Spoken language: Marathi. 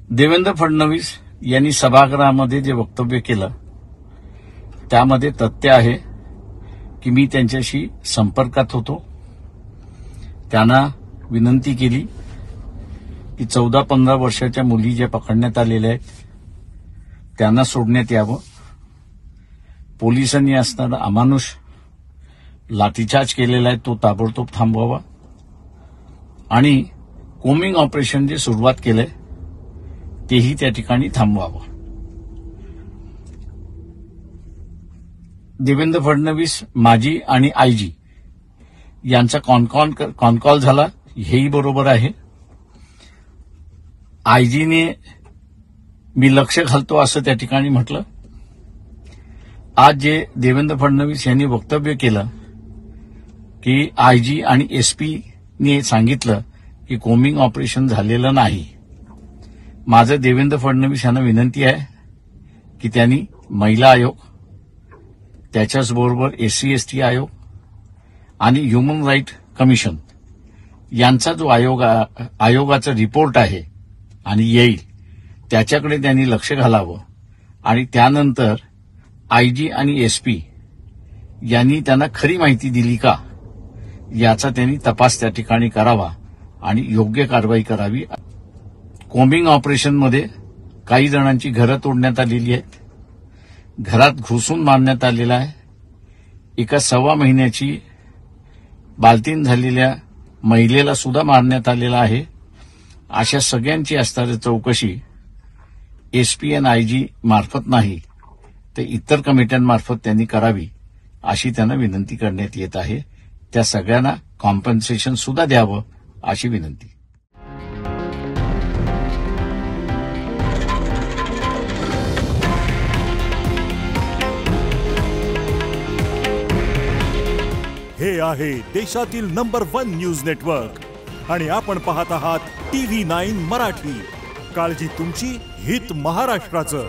देवेंद्र फडणवीस यांनी सभागृहामध्ये जे वक्तव्य केलं त्यामध्ये तथ्य आहे की मी त्यांच्याशी संपर्कात होतो। त्यांना विनंती केली की 14-15 वर्षाच्या मुली ज्या पकडण्यात आलेल्या आहेत त्यांना सोडण्यात यावं। पोलिसांनी असणारा अमानुष लाठीचार्ज केलेला आहे तो ताबडतोब थांबवावा आणि कोमिंग ऑपरेशन जे सुरुवात केलंय तेही त्या ठिकाणी थांबवावं। देवेंद्र फडणवीस माजी आणि आयजी यांचा कॉल झाला हेही बरोबर आहे। आयजीने मी लक्ष घालतो असं त्या ठिकाणी म्हटलं। आज जे देवेंद्र फडणवीस यांनी वक्तव्य केलं की आयजी आणि एसपीने सांगितलं की कोमिंग ऑपरेशन झालेलं नाही। माझं देवेंद्र फडणवीस यांना विनंती आहे की त्यांनी महिला आयोग, त्याच्याचबरोबर SC/ST आयोग आणि ह्युमन राईट कमिशन यांचा जो आयोगाचा रिपोर्ट आहे आणि येईल त्याच्याकडे त्यांनी लक्ष घालावं आणि त्यानंतर आयजी आणि एसपी यांनी त्यांना खरी माहिती दिली का याचा त्यांनी तपास त्या ठिकाणी करावा आणि योग्य कारवाई करावी। कोमिंग ऑपरेशनमध्ये काही जणांची घरं तोडण्यात आलेली आहेत, घरात घुसून मारण्यात आलेला आहे, एका 1.25 महिन्याची बालतीन झालेल्या महिलेला सुद्धा मारण्यात आलेला आहे। अशा सगळ्यांची असणारी चौकशी एसपी आणि आयजी मार्फत नाही तर इतर कमिट्यांमार्फत त्यांनी करावी अशी त्यांना विनंती करण्यात येत आहे। त्या सगळ्यांना कॉम्पन्सेशन सुद्धा द्यावं अशी विनंती। हे आहे देशातील नंबर 1 न्यूज नेटवर्क आणि आपण पाहत आहात TV9 मराठी। काळजी तुमची, हित महाराष्ट्राचं।